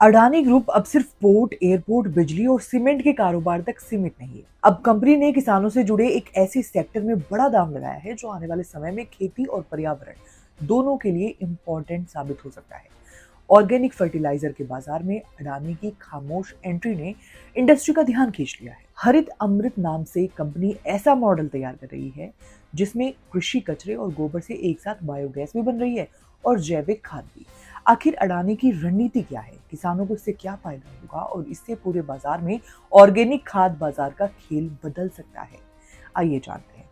Adani group अब सिर्फ port, airport, बिजली और सीमेंट के कारोबार तक सीमित नहीं है। अब कंपनी ने किसानों से जुड़े एक ऐसे सेक्टर में बड़ा दाम लगाया है जो आने वाले समय में खेती और पर्यावरण दोनों के लिए इम्पोर्टेंट साबित हो सकता है। ऑर्गेनिक फर्टिलाइजर के बाजार में अडानी की खामोश एंट्री ने इंडस्ट्री का ध्यान खींच लिया है। हरित अमृत नाम से कंपनी ऐसा मॉडल तैयार कर रही है जिसमें कृषि कचरे और गोबर से एक साथ बायोगैस भी बन रही है और जैविक खाद भी। आखिर अडानी की रणनीति क्या है, किसानों को इससे क्या फायदा होगा और इससे पूरे बाजार में ऑर्गेनिक खाद बाजार का खेल बदल सकता है, आइए जानते हैं।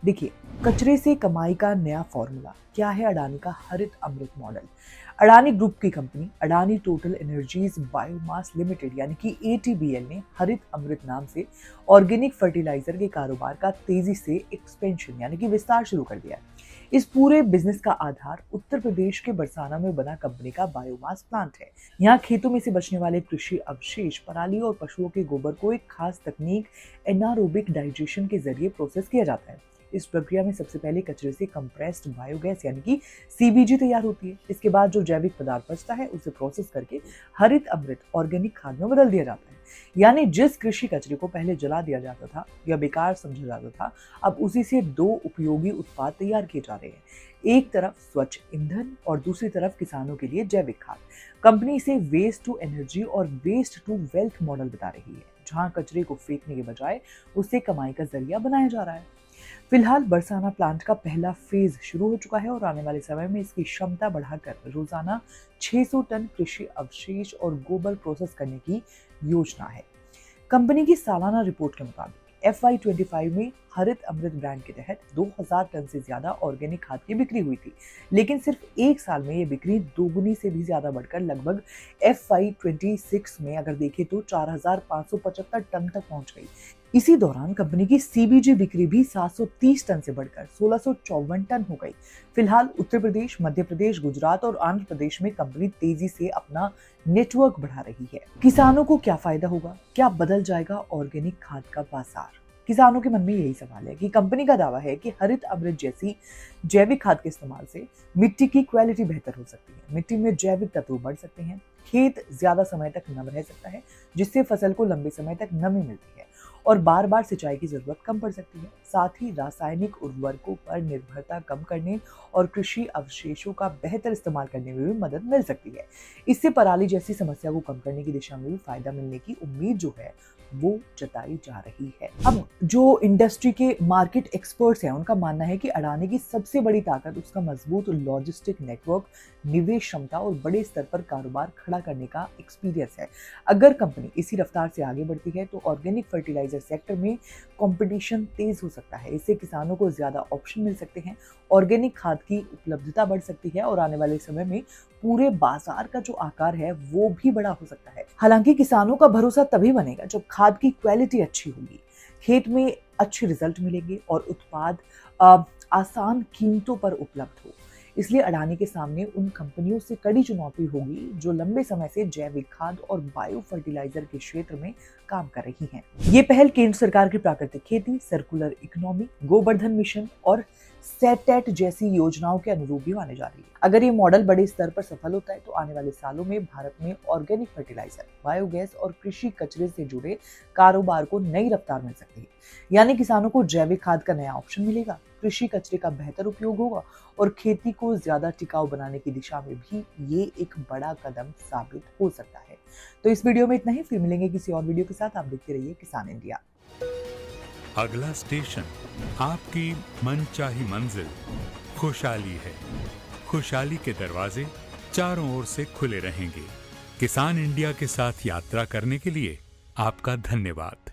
देखिए, कचरे से कमाई का नया फॉर्मूला क्या है अडानी का हरित अमृत मॉडल। अडानी ग्रुप की company Adani total energies biomass limited यानी कि एटीबीएल ने हरित अमृत नाम से ऑर्गेनिक फर्टिलाइजर के कारोबार का तेजी से एक्सपेंशन यानी कि विस्तार शुरू कर दिया है। इस पूरे बिजनेस का आधार उत्तर प्रदेश के बरसाना में बना कंपनी का बायोमास प्लांट है। यहाँ खेतों में से बचने वाले कृषि अवशेष, पराली और पशुओं के गोबर को एक खास तकनीक एनारोबिक डाइजेशन के जरिए प्रोसेस किया जाता है। इस प्रक्रिया में सबसे पहले कचरे से कंप्रेस्ड बायोगैस यानी कि सीबीजी तैयार होती है। इसके बाद जो जैविक पदार्थ बचता है उसे प्रोसेस करके हरित अमृत ऑर्गेनिक खाद में बदल दिया जाता है। यानी जिस कृषि कचरे को पहले जला दिया जाता था या बेकार समझा जाता था, अब उसी से दो उपयोगी उत्पाद तैयार किए जा रहे हैं। एक तरफ स्वच्छ ईंधन और दूसरी तरफ किसानों के लिए जैविक खाद। कंपनी इसे वेस्ट टू एनर्जी और वेस्ट टू वेल्थ मॉडल बता रही है, जहां कचरे को फेंकने के बजाय उसे कमाई का जरिया बनाया जा रहा है। फिलहाल बरसाना प्लांट का पहला फेज शुरू हो चुका है और आने वाले समय में इसकी क्षमता बढ़ाकर रोजाना 600 टन कृषि अवशेष और गोबर प्रोसेस करने की योजना है। कंपनी की सालाना रिपोर्ट के मुताबिक FY25 में हरित अमृत ब्रांड के तहत 2000 टन से ज्यादा ऑर्गेनिक खाद की बिक्री हुई थी, लेकिन सिर्फ एक साल में ये बिक्री दोगुनी से भी ज्यादा बढ़कर लगभग FY26 में अगर देखें तो 4575 टन तक पहुंच गई। इसी दौरान कंपनी की सीबीजी बिक्री भी 730 टन से बढ़कर 1654 टन हो गई। फिलहाल उत्तर प्रदेश, मध्य प्रदेश, गुजरात और आंध्र प्रदेश में कंपनी तेजी से अपना नेटवर्क बढ़ा रही है। किसानों को क्या फायदा होगा, क्या बदल जाएगा ऑर्गेनिक खाद का बाजार? किसानों के मन में यही सवाल है कि कंपनी का दावा है कि हरित अमृत जैसी जैविक खाद के इस्तेमाल से मिट्टी की क्वालिटी बेहतर हो सकती है, मिट्टी में जैविक तत्व बढ़ सकते हैं, खेत ज्यादा समय तक नम रह सकता है जिससे फसल को लंबे समय तक नमी मिलती है और बार बार सिंचाई की जरूरत कम पड़ सकती है। साथ ही रासायनिक उर्वरकों पर निर्भरता कम करने और कृषि अवशेषों का बेहतर इस्तेमाल करने में भी मदद मिल सकती है। इससे पराली जैसी समस्या को कम करने की दिशा में भी फायदा मिलने की उम्मीद जो है वो जताई जा रही है। अब जो इंडस्ट्री के मार्केट एक्सपर्ट्स हैं उनका मानना है कि अडानी की सबसे बड़ी ताकत उसका मजबूत लॉजिस्टिक नेटवर्क, निवेश क्षमता और बड़े स्तर पर कारोबार खड़ा करने का एक्सपीरियंस है। अगर कंपनी इसी रफ्तार से आगे बढ़ती है तो ऑर्गेनिक फर्टिलाइजर सेक्टर में कंपटीशन तेज हो सकता है। इससे किसानों को ज्यादा ऑप्शन मिल सकते हैं, ऑर्गेनिक खाद की उपलब्धता बढ़ सकती है और आने वाले समय में पूरे बाजार का जो आकार है वो भी बड़ा हो सकता है। हालांकि किसानों का भरोसा तभी बनेगा जब खाद की क्वालिटी अच्छी होगी, खेत में अच्छे रिजल्ट मिलेंगे और उत्पाद आसान कीमतों पर उपलब्ध हो। इसलिए अडानी के सामने उन कंपनियों से कड़ी चुनौती होगी जो लंबे समय से जैविक खाद और बायो फर्टिलाइजर के क्षेत्र में काम कर रही हैं। ये पहल केंद्र सरकार की प्राकृतिक खेती, सर्कुलर इकोनॉमी, गोवर्धन मिशन और सेटेट जैसी योजनाओं के अनुरूप भी माने जा रही है। अगर ये मॉडल बड़े स्तर पर सफल होता है तो आने वाले सालों में भारत में ऑर्गेनिक फर्टिलाइजर, बायोगैस और कृषि कचरे से जुड़े कारोबार को नई रफ्तार मिल सकती है। यानी किसानों को जैविक खाद का नया ऑप्शन मिलेगा, कृषि कचरे का बेहतर उपयोग होगा और खेती को ज्यादा टिकाऊ बनाने की दिशा में भी ये एक बड़ा कदम साबित हो सकता है। तो इस वीडियो में इतना ही, फिर मिलेंगे किसी और वीडियो के साथ। आप देखते रहिए किसान इंडिया। अगला स्टेशन आपकी मनचाही मंजिल खुशहाली है। खुशहाली के दरवाजे चारों ओर से खुले रहेंगे। किसान इंडिया के साथ यात्रा करने के लिए आपका धन्यवाद।